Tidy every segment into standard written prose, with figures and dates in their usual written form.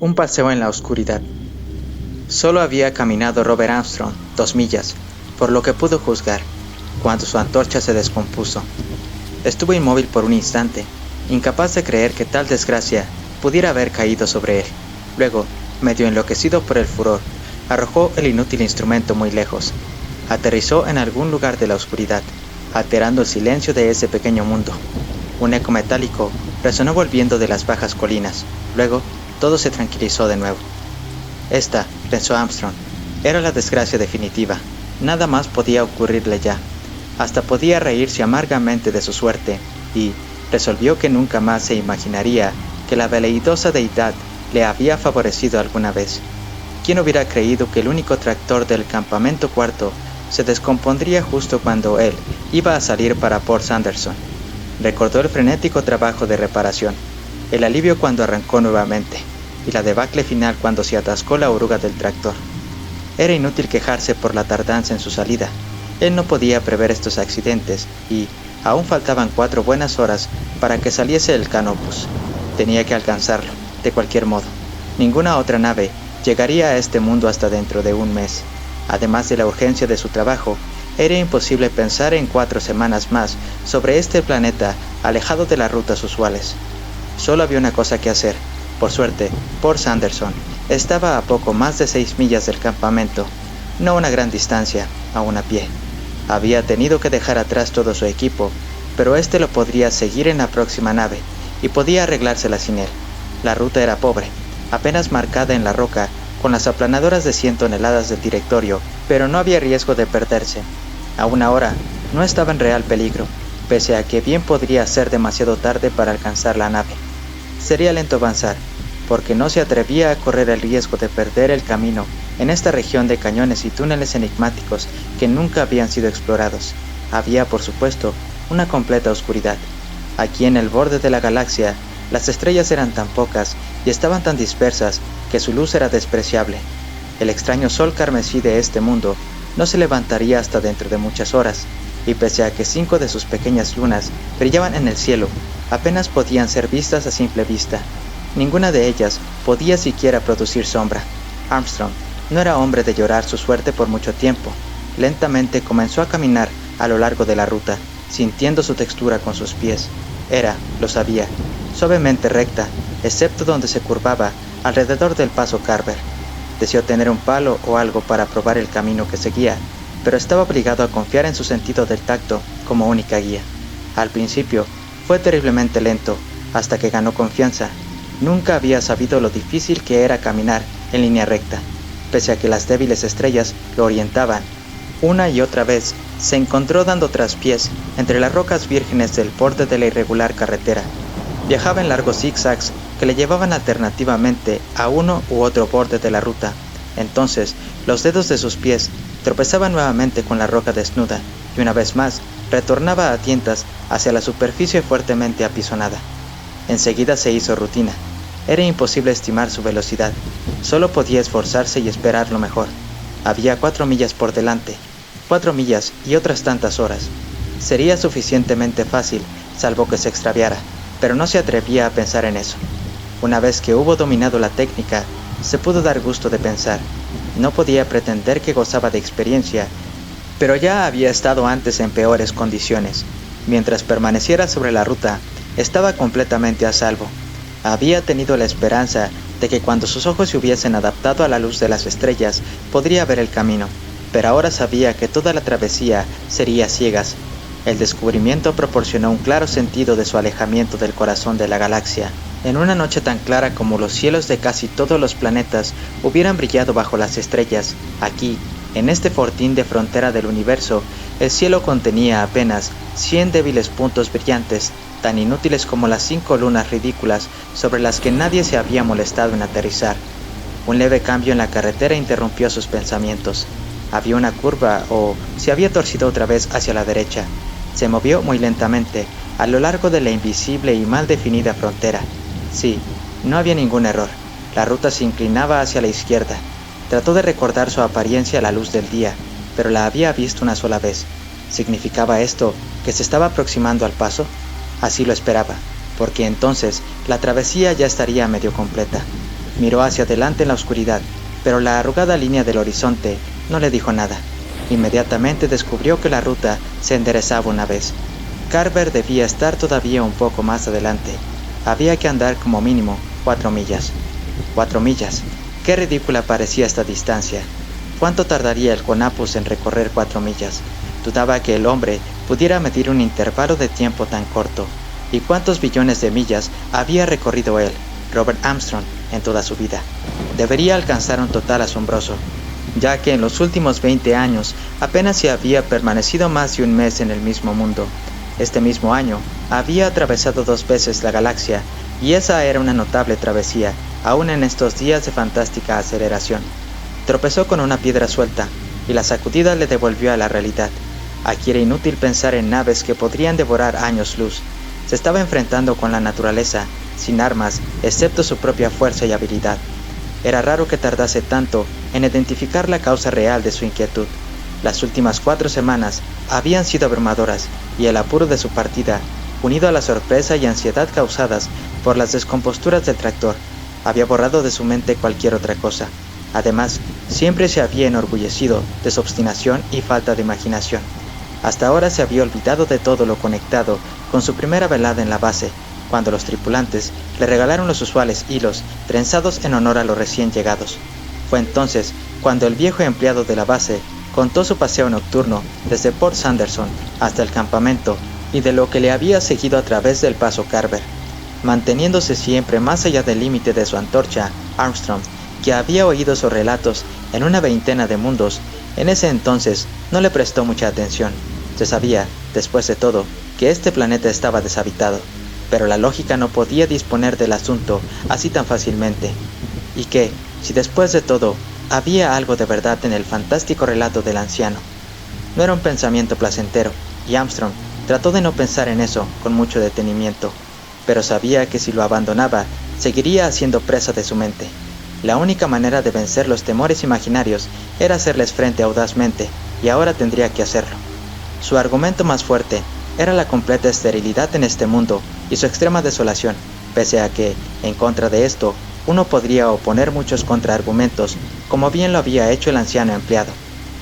Un paseo en la oscuridad. Solo había caminado Robert Armstrong 2 millas, por lo que pudo juzgar, cuando su antorcha se descompuso. Estuvo inmóvil por un instante, incapaz de creer que tal desgracia pudiera haber caído sobre él. Luego, medio enloquecido por el furor, arrojó el inútil instrumento muy lejos. Aterrizó en algún lugar de la oscuridad, alterando el silencio de ese pequeño mundo. Un eco metálico resonó volviendo de las bajas colinas. Luego, todo se tranquilizó de nuevo. Esta, pensó Armstrong, era la desgracia definitiva. Nada más podía ocurrirle ya. Hasta podía reírse amargamente de su suerte, y resolvió que nunca más se imaginaría que la veleidosa deidad le había favorecido alguna vez. ¿Quién hubiera creído que el único tractor del campamento cuarto se descompondría justo cuando él iba a salir para Port Sanderson? Recordó el frenético trabajo de reparación, el alivio cuando arrancó nuevamente, y la debacle final cuando se atascó la oruga del tractor. Era inútil quejarse por la tardanza en su salida. Él no podía prever estos accidentes, y aún faltaban 4 buenas horas para que saliese el Canopus. Tenía que alcanzarlo, de cualquier modo. Ninguna otra nave llegaría a este mundo hasta dentro de un mes. Además de la urgencia de su trabajo, era imposible pensar en 4 semanas más sobre este planeta alejado de las rutas usuales. Solo había una cosa que hacer. Por suerte, Port Sanderson estaba a poco más de 6 millas del campamento, no una gran distancia, aún a pie. Había tenido que dejar atrás todo su equipo, pero este lo podría seguir en la próxima nave, y podía arreglársela sin él. La ruta era pobre, apenas marcada en la roca, con las aplanadoras de 100 toneladas del directorio, pero no había riesgo de perderse. Aún ahora, no estaba en real peligro, pese a que bien podría ser demasiado tarde para alcanzar la nave. Sería lento avanzar, porque no se atrevía a correr el riesgo de perder el camino en esta región de cañones y túneles enigmáticos que nunca habían sido explorados. Había, por supuesto, una completa oscuridad. Aquí en el borde de la galaxia, las estrellas eran tan pocas y estaban tan dispersas que su luz era despreciable. El extraño sol carmesí de este mundo no se levantaría hasta dentro de muchas horas, y pese a que 5 de sus pequeñas lunas brillaban en el cielo, apenas podían ser vistas a simple vista. Ninguna de ellas podía siquiera producir sombra. Armstrong no era hombre de llorar su suerte por mucho tiempo. Lentamente comenzó a caminar a lo largo de la ruta, sintiendo su textura con sus pies. Era, lo sabía, suavemente recta, excepto donde se curvaba alrededor del paso Carver. Deseó tener un palo o algo para probar el camino que seguía, pero estaba obligado a confiar en su sentido del tacto como única guía. Al principio, fue terriblemente lento, hasta que ganó confianza. Nunca había sabido lo difícil que era caminar en línea recta, pese a que las débiles estrellas lo orientaban. Una y otra vez se encontró dando traspiés entre las rocas vírgenes del borde de la irregular carretera. Viajaba en largos zigzags que le llevaban alternativamente a uno u otro borde de la ruta. Entonces, los dedos de sus pies tropezaban nuevamente con la roca desnuda, y una vez más retornaba a tientas hacia la superficie fuertemente apisonada. Enseguida se hizo rutina. Era imposible estimar su velocidad. Solo podía esforzarse y esperar lo mejor. Había 4 millas por delante. 4 millas y otras tantas horas. Sería suficientemente fácil, salvo que se extraviara, pero no se atrevía a pensar en eso. Una vez que hubo dominado la técnica, se pudo dar gusto de pensar. No podía pretender que gozaba de experiencia, pero ya había estado antes en peores condiciones. Mientras permaneciera sobre la ruta, estaba completamente a salvo. Había tenido la esperanza de que cuando sus ojos se hubiesen adaptado a la luz de las estrellas, podría ver el camino, pero ahora sabía que toda la travesía sería a ciegas. El descubrimiento proporcionó un claro sentido de su alejamiento del corazón de la galaxia. En una noche tan clara como los cielos de casi todos los planetas hubieran brillado bajo las estrellas, aquí, en este fortín de frontera del universo, el cielo contenía apenas 100 débiles puntos brillantes, tan inútiles como las 5 lunas ridículas sobre las que nadie se había molestado en aterrizar. Un leve cambio en la carretera interrumpió sus pensamientos. Había una curva o se había torcido otra vez hacia la derecha. Se movió muy lentamente a lo largo de la invisible y mal definida frontera. Sí, no había ningún error. La ruta se inclinaba hacia la izquierda. Trató de recordar su apariencia a la luz del día, pero la había visto una sola vez. ¿Significaba esto que se estaba aproximando al paso? Así lo esperaba, porque entonces la travesía ya estaría medio completa. Miró hacia adelante en la oscuridad, pero la arrugada línea del horizonte no le dijo nada. Inmediatamente descubrió que la ruta se enderezaba una vez. Carver debía estar todavía un poco más adelante. Había que andar como mínimo 4 millas. 4 millas. Qué ridícula parecía esta distancia. ¿Cuánto tardaría el Conapus en recorrer 4 millas? Dudaba que el hombre pudiera medir un intervalo de tiempo tan corto. ¿Y cuántos billones de millas había recorrido él, Robert Armstrong, en toda su vida? Debería alcanzar un total asombroso, ya que en los últimos 20 años apenas se había permanecido más de un mes en el mismo mundo. Este mismo año había atravesado 2 veces la galaxia, y esa era una notable travesía, aún en estos días de fantástica aceleración. Tropezó con una piedra suelta, y la sacudida le devolvió a la realidad. Aquí era inútil pensar en naves que podrían devorar años luz. Se estaba enfrentando con la naturaleza, sin armas, excepto su propia fuerza y habilidad. Era raro que tardase tanto en identificar la causa real de su inquietud. Las últimas 4 semanas habían sido abrumadoras, y el apuro de su partida, unido a la sorpresa y ansiedad causadas por las descomposturas del tractor, había borrado de su mente cualquier otra cosa. Además, siempre se había enorgullecido de su obstinación y falta de imaginación. Hasta ahora se había olvidado de todo lo conectado con su primera velada en la base, cuando los tripulantes le regalaron los usuales hilos trenzados en honor a los recién llegados. Fue entonces cuando el viejo empleado de la base contó su paseo nocturno desde Port Sanderson hasta el campamento y de lo que le había seguido a través del paso Carver, manteniéndose siempre más allá del límite de su antorcha. Armstrong, que había oído sus relatos en una veintena de mundos, en ese entonces no le prestó mucha atención. Se sabía, después de todo, que este planeta estaba deshabitado, pero la lógica no podía disponer del asunto así tan fácilmente. Y que, si después de todo, había algo de verdad en el fantástico relato del anciano. No era un pensamiento placentero, y Armstrong trató de no pensar en eso con mucho detenimiento, pero sabía que si lo abandonaba, seguiría siendo presa de su mente. La única manera de vencer los temores imaginarios era hacerles frente audazmente, y ahora tendría que hacerlo. Su argumento más fuerte era la completa esterilidad en este mundo y su extrema desolación, pese a que, en contra de esto, uno podría oponer muchos contraargumentos, como bien lo había hecho el anciano empleado.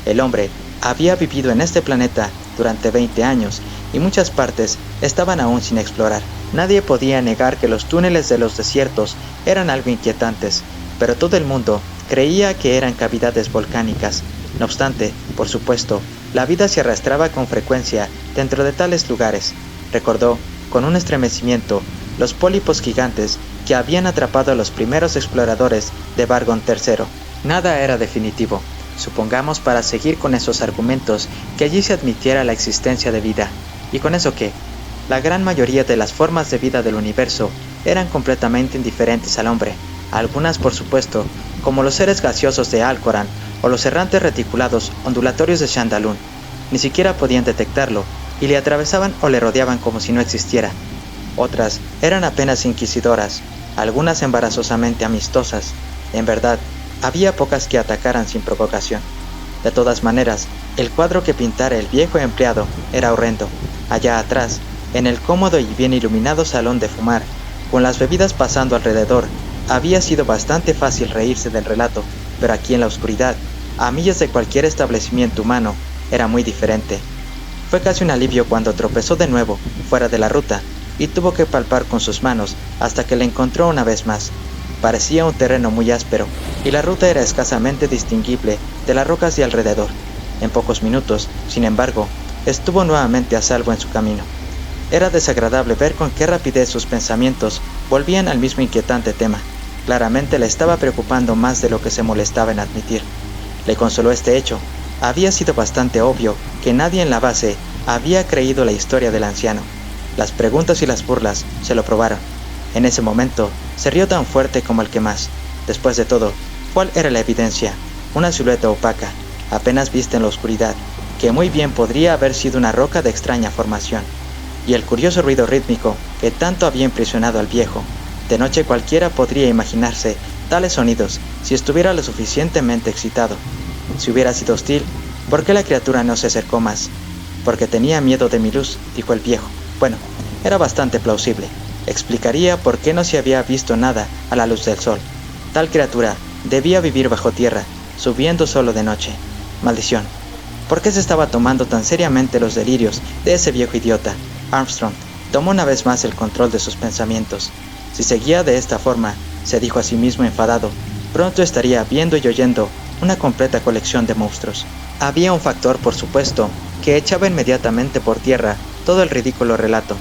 El hombre había vivido en este planeta durante 20 años, y muchas partes estaban aún sin explorar. Nadie podía negar que los túneles de los desiertos eran algo inquietantes, pero todo el mundo creía que eran cavidades volcánicas. No obstante, por supuesto, la vida se arrastraba con frecuencia dentro de tales lugares. Recordó, con un estremecimiento, los pólipos gigantes que habían atrapado a los primeros exploradores de Vargon III. Nada era definitivo, supongamos, para seguir con esos argumentos, que allí se admitiera la existencia de vida. ¿Y con eso qué? La gran mayoría de las formas de vida del universo eran completamente indiferentes al hombre. Algunas, por supuesto, como los seres gaseosos de Alcoran o los errantes reticulados ondulatorios de Chandalun, ni siquiera podían detectarlo y le atravesaban o le rodeaban como si no existiera. Otras eran apenas inquisidoras, algunas embarazosamente amistosas. En verdad, había pocas que atacaran sin provocación. De todas maneras, el cuadro que pintara el viejo empleado era horrendo. Allá atrás, en el cómodo y bien iluminado salón de fumar, con las bebidas pasando alrededor, había sido bastante fácil reírse del relato, pero aquí en la oscuridad, a millas de cualquier establecimiento humano, era muy diferente. Fue casi un alivio cuando tropezó de nuevo, fuera de la ruta, y tuvo que palpar con sus manos hasta que la encontró una vez más. Parecía un terreno muy áspero, y la ruta era escasamente distinguible de las rocas de alrededor. En pocos minutos, sin embargo, estuvo nuevamente a salvo en su camino. Era desagradable ver con qué rapidez sus pensamientos volvían al mismo inquietante tema. Claramente le estaba preocupando más de lo que se molestaba en admitir. Le consoló este hecho. Había sido bastante obvio que nadie en la base había creído la historia del anciano. Las preguntas y las burlas se lo probaron. En ese momento, se rió tan fuerte como el que más. Después de todo, ¿cuál era la evidencia? Una silueta opaca, apenas vista en la oscuridad, que muy bien podría haber sido una roca de extraña formación. Y el curioso ruido rítmico que tanto había impresionado al viejo. De noche cualquiera podría imaginarse tales sonidos si estuviera lo suficientemente excitado. Si hubiera sido hostil, ¿por qué la criatura no se acercó más? Porque tenía miedo de mi luz, dijo el viejo. Bueno, era bastante plausible. Explicaría por qué no se había visto nada a la luz del sol. Tal criatura debía vivir bajo tierra, subiendo solo de noche. Maldición. ¿Por qué se estaba tomando tan seriamente los delirios de ese viejo idiota? Armstrong tomó una vez más el control de sus pensamientos. Si seguía de esta forma, se dijo a sí mismo enfadado, pronto estaría viendo y oyendo una completa colección de monstruos. Había un factor, por supuesto, que echaba inmediatamente por tierra todo el ridículo relato.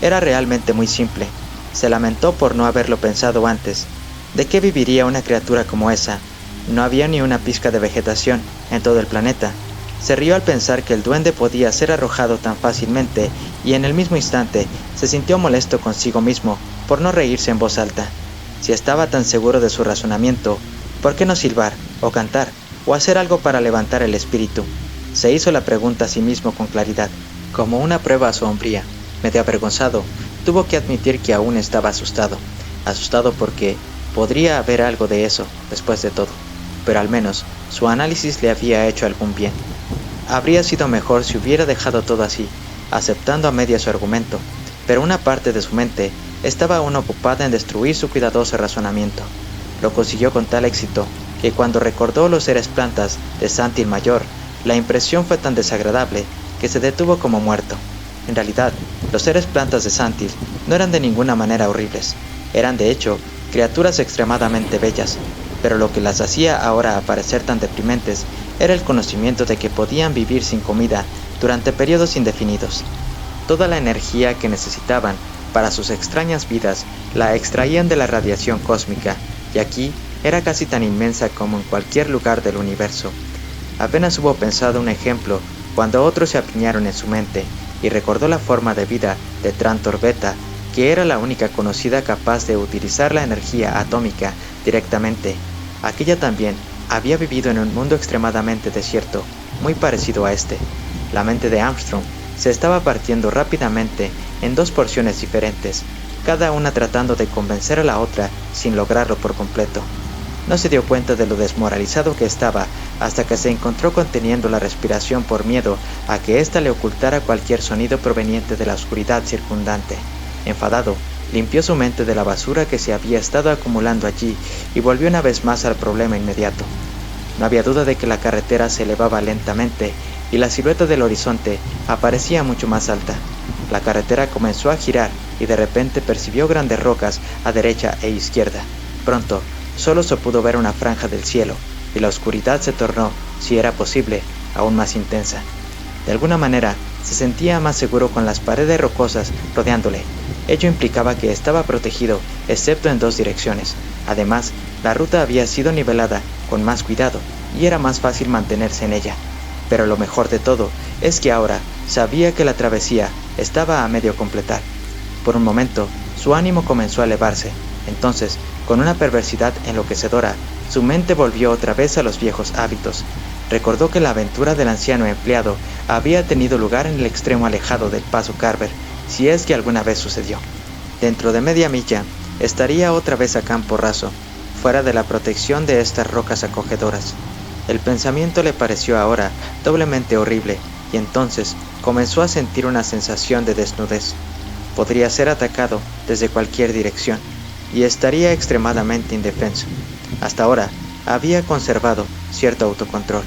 Era realmente muy simple. Se lamentó por no haberlo pensado antes. ¿De qué viviría una criatura como esa? No había ni una pizca de vegetación en todo el planeta. Se rió al pensar que el duende podía ser arrojado tan fácilmente y en el mismo instante se sintió molesto consigo mismo por no reírse en voz alta. Si estaba tan seguro de su razonamiento, ¿por qué no silbar, o cantar, o hacer algo para levantar el espíritu? Se hizo la pregunta a sí mismo con claridad. Como una prueba a su hombría, medio avergonzado, tuvo que admitir que aún estaba asustado. Asustado porque podría haber algo de eso, después de todo. Pero al menos su análisis le había hecho algún bien. Habría sido mejor si hubiera dejado todo así, aceptando a media su argumento, pero una parte de su mente estaba aún ocupada en destruir su cuidadoso razonamiento. Lo consiguió con tal éxito que cuando recordó los seres plantas de Santil Mayor, la impresión fue tan desagradable que se detuvo como muerto. En realidad, los seres plantas de Santil no eran de ninguna manera horribles. Eran de hecho criaturas extremadamente bellas, pero lo que las hacía ahora aparecer tan deprimentes era el conocimiento de que podían vivir sin comida durante periodos indefinidos. Toda la energía que necesitaban para sus extrañas vidas la extraían de la radiación cósmica, y aquí era casi tan inmensa como en cualquier lugar del universo. Apenas hubo pensado un ejemplo cuando otros se apiñaron en su mente, y recordó la forma de vida de Trantor Beta, que era la única conocida capaz de utilizar la energía atómica directamente. Aquella también había vivido en un mundo extremadamente desierto, muy parecido a este. La mente de Armstrong se estaba partiendo rápidamente en dos porciones diferentes, cada una tratando de convencer a la otra sin lograrlo por completo. No se dio cuenta de lo desmoralizado que estaba hasta que se encontró conteniendo la respiración por miedo a que ésta le ocultara cualquier sonido proveniente de la oscuridad circundante. Enfadado, limpió su mente de la basura que se había estado acumulando allí y volvió una vez más al problema inmediato. No había duda de que la carretera se elevaba lentamente y la silueta del horizonte aparecía mucho más alta. La carretera comenzó a girar y de repente percibió grandes rocas a derecha e izquierda. Pronto, solo se pudo ver una franja del cielo y la oscuridad se tornó, si era posible, aún más intensa. De alguna manera, se sentía más seguro con las paredes rocosas rodeándole. Ello implicaba que estaba protegido, excepto en dos direcciones. Además, la ruta había sido nivelada con más cuidado y era más fácil mantenerse en ella. Pero lo mejor de todo es que ahora sabía que la travesía estaba a medio completar. Por un momento, su ánimo comenzó a elevarse. Entonces, con una perversidad enloquecedora, su mente volvió otra vez a los viejos hábitos. Recordó que la aventura del anciano empleado había tenido lugar en el extremo alejado del Paso Carver, si es que alguna vez sucedió. Dentro de media milla, estaría otra vez a campo raso, fuera de la protección de estas rocas acogedoras. El pensamiento le pareció ahora doblemente horrible, y entonces comenzó a sentir una sensación de desnudez. Podría ser atacado desde cualquier dirección, y estaría extremadamente indefenso. Hasta ahora había conservado cierto autocontrol.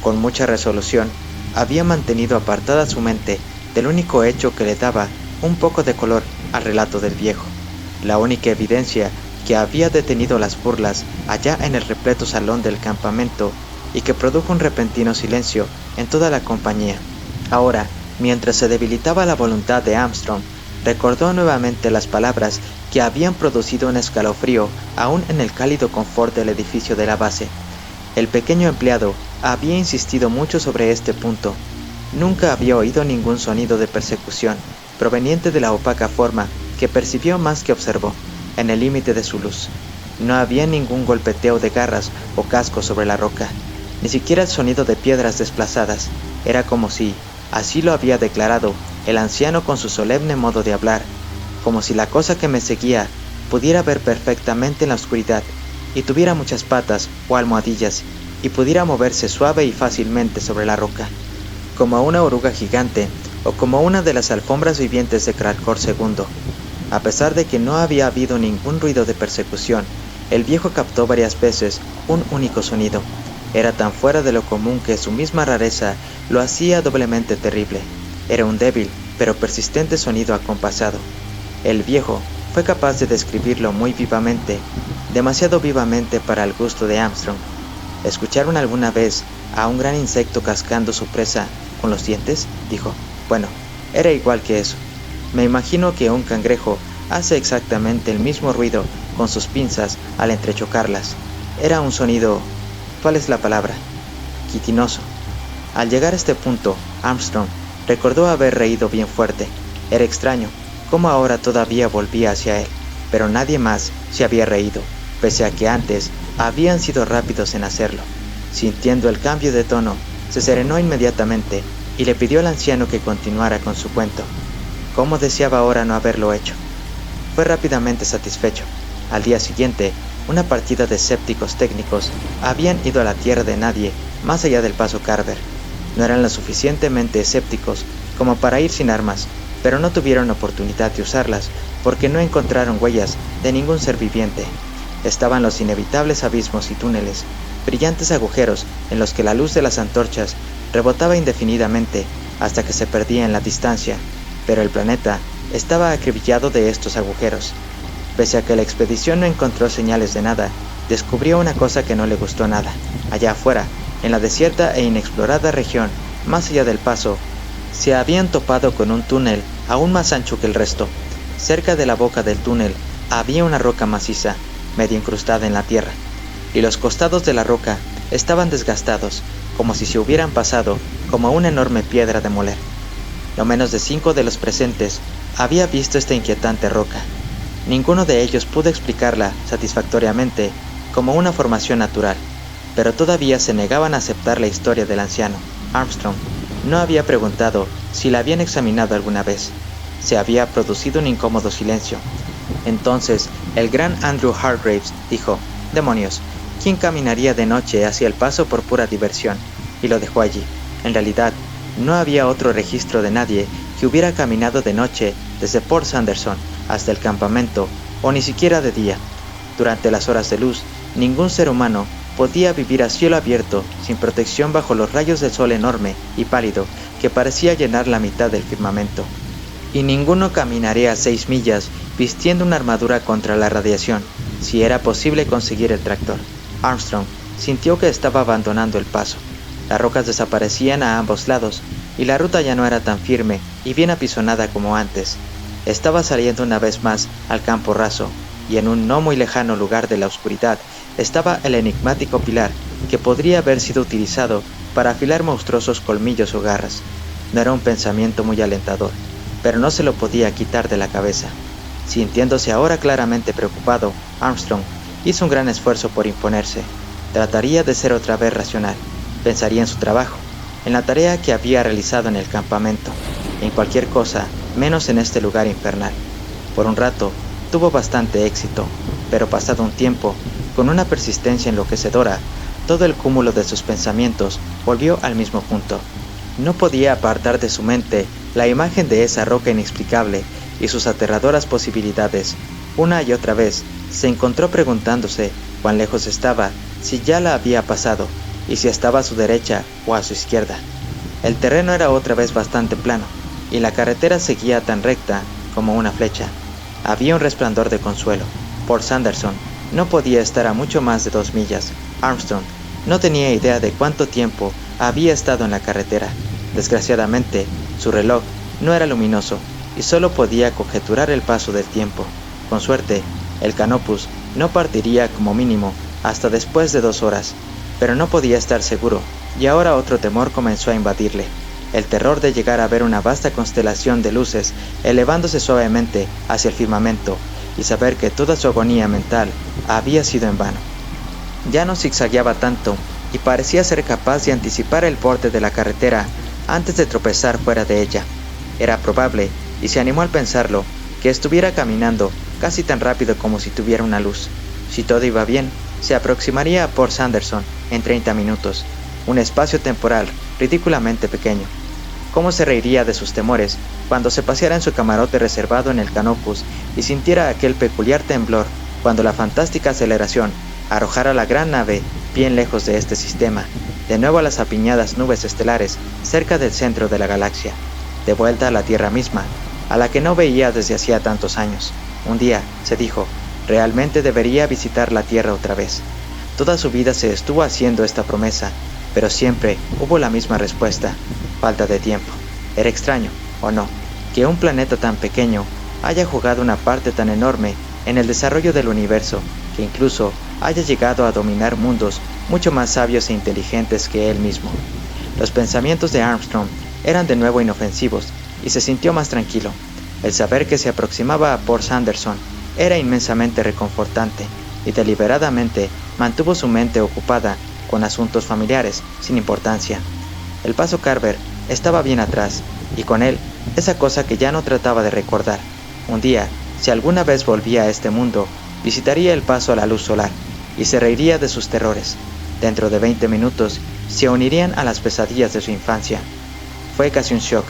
Con mucha resolución, había mantenido apartada su mente del único hecho que le daba un poco de color al relato del viejo, la única evidencia que había detenido las burlas allá en el repleto salón del campamento y que produjo un repentino silencio en toda la compañía. Ahora, mientras se debilitaba la voluntad de Armstrong, recordó nuevamente las palabras que habían producido un escalofrío aún en el cálido confort del edificio de la base. El pequeño empleado había insistido mucho sobre este punto. Nunca había oído ningún sonido de persecución proveniente de la opaca forma que percibió más que observó, en el límite de su luz. No había ningún golpeteo de garras o cascos sobre la roca, ni siquiera el sonido de piedras desplazadas. Era como si, así lo había declarado el anciano con su solemne modo de hablar, como si la cosa que me seguía pudiera ver perfectamente en la oscuridad, y tuviera muchas patas o almohadillas, y pudiera moverse suave y fácilmente sobre la roca, como una oruga gigante, o como una de las alfombras vivientes de Kralkor II. A pesar de que no había habido ningún ruido de persecución, El viejo captó varias veces un único sonido. Era tan fuera de lo común que su misma rareza lo hacía doblemente terrible. Era un débil, pero persistente sonido acompasado. El viejo fue capaz de describirlo muy vivamente, demasiado vivamente para el gusto de Armstrong. ¿Escucharon alguna vez a un gran insecto cascando su presa con los dientes?, dijo. Bueno, era igual que eso. Me imagino que un cangrejo hace exactamente el mismo ruido con sus pinzas al entrechocarlas. Era un sonido... ¿cuál es la palabra? Quitinoso. Al llegar a este punto, Armstrong recordó haber reído bien fuerte. Era extraño cómo ahora todavía volvía hacia él, pero nadie más se había reído, pese a que antes habían sido rápidos en hacerlo. Sintiendo el cambio de tono, se serenó inmediatamente y le pidió al anciano que continuara con su cuento. ¿Cómo deseaba ahora no haberlo hecho? Fue rápidamente satisfecho. Al día siguiente, una partida de escépticos técnicos habían ido a la tierra de nadie más allá del paso Carver. No eran lo suficientemente escépticos como para ir sin armas, pero no tuvieron oportunidad de usarlas porque no encontraron huellas de ningún ser viviente. Estaban los inevitables abismos y túneles, brillantes agujeros en los que la luz de las antorchas rebotaba indefinidamente hasta que se perdía en la distancia, pero el planeta estaba acribillado de estos agujeros. Pese a que la expedición no encontró señales de nada, descubrió una cosa que no le gustó nada. Allá afuera, en la desierta e inexplorada región, más allá del paso, se habían topado con un túnel aún más ancho que el resto. Cerca de la boca del túnel había una roca maciza, medio incrustada en la tierra, y los costados de la roca estaban desgastados, como si se hubieran pasado como una enorme piedra de moler. No menos de 5 de los presentes había visto esta inquietante roca. Ninguno de ellos pudo explicarla satisfactoriamente como una formación natural, pero todavía se negaban a aceptar la historia del anciano. Armstrong no había preguntado si la habían examinado alguna vez. Se había producido un incómodo silencio. Entonces, el gran Andrew Hargraves dijo: «Demonios, ¿quién caminaría de noche hacia el paso por pura diversión?», y lo dejó allí. En realidad, no había otro registro de nadie que hubiera caminado de noche desde Port Sanderson hasta el campamento, o ni siquiera de día. Durante las horas de luz, ningún ser humano podía vivir a cielo abierto sin protección bajo los rayos del sol enorme y pálido que parecía llenar la mitad del firmamento. Y ninguno caminaría 6 millas vistiendo una armadura contra la radiación, si era posible conseguir el tractor. Armstrong sintió que estaba abandonando el paso. Las rocas desaparecían a ambos lados, y la ruta ya no era tan firme y bien apisonada como antes. Estaba saliendo una vez más al campo raso, y en un no muy lejano lugar de la oscuridad estaba el enigmático pilar que podría haber sido utilizado para afilar monstruosos colmillos o garras. No era un pensamiento muy alentador, pero no se lo podía quitar de la cabeza. Sintiéndose ahora claramente preocupado, Armstrong hizo un gran esfuerzo por imponerse. Trataría de ser otra vez racional. Pensaría en su trabajo, en la tarea que había realizado en el campamento, en cualquier cosa menos en este lugar infernal. Por un rato tuvo bastante éxito, pero pasado un tiempo, con una persistencia enloquecedora, todo el cúmulo de sus pensamientos volvió al mismo punto. No podía apartar de su mente la imagen de esa roca inexplicable y sus aterradoras posibilidades. Una y otra vez se encontró preguntándose cuán lejos estaba, si ya la había pasado, y si estaba a su derecha o a su izquierda. El terreno era otra vez bastante plano, y la carretera seguía tan recta como una flecha. Había un resplandor de consuelo. Port Sanderson no podía estar a mucho más de 2 millas. Armstrong no tenía idea de cuánto tiempo había estado en la carretera. Desgraciadamente, su reloj no era luminoso y solo podía conjeturar el paso del tiempo. Con suerte, el Canopus no partiría como mínimo hasta después de 2 horas, pero no podía estar seguro, y ahora otro temor comenzó a invadirle. El terror de llegar a ver una vasta constelación de luces elevándose suavemente hacia el firmamento y saber que toda su agonía mental había sido en vano. Ya no zigzagueaba tanto y parecía ser capaz de anticipar el borde de la carretera antes de tropezar fuera de ella. Era probable, y se animó al pensarlo, que estuviera caminando casi tan rápido como si tuviera una luz. Si todo iba bien, se aproximaría a Port Sanderson en 30 minutos, un espacio temporal ridículamente pequeño. ¿Cómo se reiría de sus temores cuando se paseara en su camarote reservado en el Canopus y sintiera aquel peculiar temblor cuando la fantástica aceleración arrojara la gran nave bien lejos de este sistema, de nuevo a las apiñadas nubes estelares cerca del centro de la galaxia, de vuelta a la Tierra misma, a la que no veía desde hacía tantos años. Un día, se dijo, realmente debería visitar la Tierra otra vez. Toda su vida se estuvo haciendo esta promesa, pero siempre hubo la misma respuesta: falta de tiempo. Era extraño, ¿o no?, que un planeta tan pequeño haya jugado una parte tan enorme en el desarrollo del universo, que incluso haya llegado a dominar mundos mucho más sabios e inteligentes que él mismo. Los pensamientos de Armstrong eran de nuevo inofensivos y se sintió más tranquilo. El saber que se aproximaba a Port Sanderson era inmensamente reconfortante y deliberadamente mantuvo su mente ocupada con asuntos familiares sin importancia. El paso Carver estaba bien atrás, y con él esa cosa que ya no trataba de recordar. Un día, si alguna vez volvía a este mundo, visitaría el paso a la luz solar y se reiría de sus terrores. Dentro de 20 minutos se unirían a las pesadillas de su infancia. Fue casi un shock,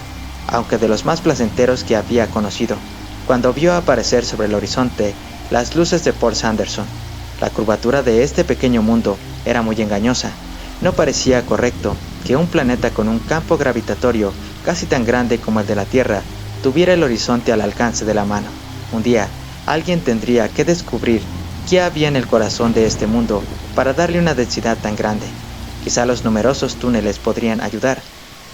aunque de los más placenteros que había conocido, cuando vio aparecer sobre el horizonte las luces de Port Sanderson. La curvatura de este pequeño mundo era muy engañosa. No parecía correcto que un planeta con un campo gravitatorio casi tan grande como el de la Tierra tuviera el horizonte al alcance de la mano. Un día, alguien tendría que descubrir qué había en el corazón de este mundo para darle una densidad tan grande. Quizá los numerosos túneles podrían ayudar.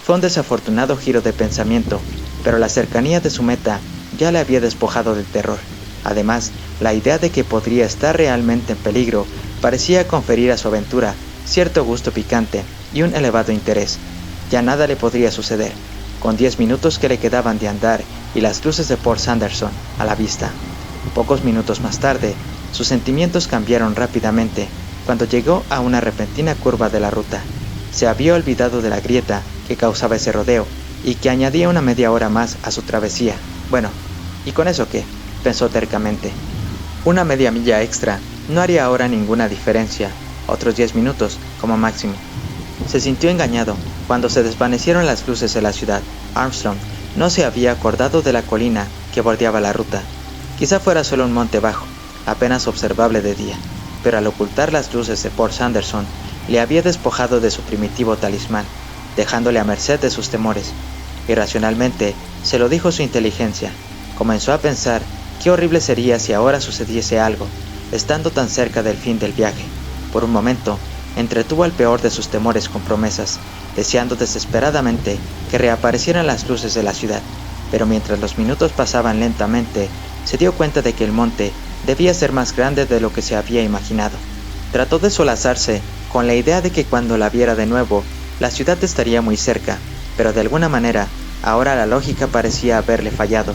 Fue un desafortunado giro de pensamiento, pero la cercanía de su meta ya le había despojado del terror. Además, la idea de que podría estar realmente en peligro parecía conferir a su aventura cierto gusto picante y un elevado interés. Ya nada le podría suceder, con 10 minutos que le quedaban de andar y las luces de Port Sanderson a la vista. Pocos minutos más tarde, sus sentimientos cambiaron rápidamente cuando llegó a una repentina curva de la ruta. Se había olvidado de la grieta que causaba ese rodeo y que añadía una media hora más a su travesía. Bueno, ¿y con eso qué?, pensó tercamente. Una media milla extra no haría ahora ninguna diferencia, otros 10 minutos como máximo. Se sintió engañado cuando se desvanecieron las luces de la ciudad. Armstrong no se había acordado de la colina que bordeaba la ruta. Quizá fuera solo un monte bajo, apenas observable de día, pero al ocultar las luces de Port Sanderson, le había despojado de su primitivo talismán, dejándole a merced de sus temores. Irracionalmente, se lo dijo su inteligencia. Comenzó a pensar qué horrible sería si ahora sucediese algo, estando tan cerca del fin del viaje. Por un momento, entretuvo el peor de sus temores con promesas, deseando desesperadamente que reaparecieran las luces de la ciudad, pero mientras los minutos pasaban lentamente, se dio cuenta de que el monte debía ser más grande de lo que se había imaginado. Trató de solazarse con la idea de que cuando la viera de nuevo, la ciudad estaría muy cerca, pero de alguna manera, ahora la lógica parecía haberle fallado,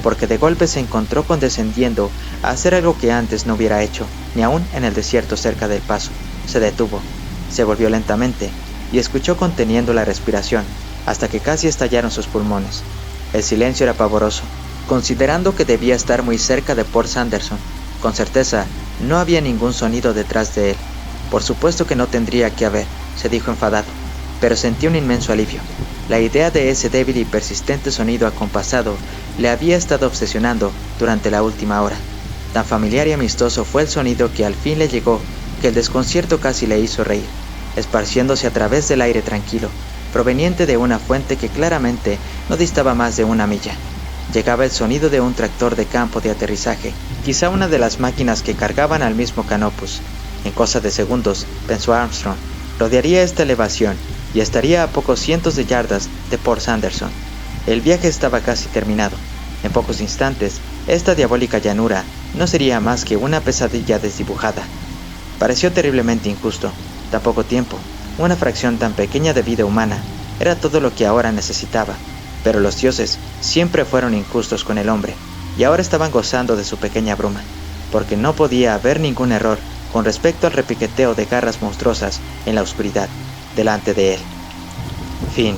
porque de golpe se encontró condescendiendo a hacer algo que antes no hubiera hecho, ni aún en el desierto cerca del paso. Se detuvo, se volvió lentamente, y escuchó conteniendo la respiración, hasta que casi estallaron sus pulmones. El silencio era pavoroso, considerando que debía estar muy cerca de Port Sanderson. Con certeza, no había ningún sonido detrás de él. Por supuesto que no tendría que haber, se dijo enfadado, pero sentí un inmenso alivio. La idea de ese débil y persistente sonido acompasado le había estado obsesionando durante la última hora. Tan familiar y amistoso fue el sonido que al fin le llegó que el desconcierto casi le hizo reír, esparciéndose a través del aire tranquilo, proveniente de una fuente que claramente no distaba más de una milla. Llegaba el sonido de un tractor de campo de aterrizaje, quizá una de las máquinas que cargaban al mismo Canopus. En cosa de segundos, pensó Armstrong, rodearía esta elevación y estaría a pocos cientos de yardas de Port Sanderson. El viaje estaba casi terminado. En pocos instantes, esta diabólica llanura no sería más que una pesadilla desdibujada. Pareció terriblemente injusto. Tan poco tiempo, una fracción tan pequeña de vida humana, era todo lo que ahora necesitaba. Pero los dioses siempre fueron injustos con el hombre, y ahora estaban gozando de su pequeña bruma, porque no podía haber ningún error con respecto al repiqueteo de garras monstruosas en la oscuridad delante de él. Fin.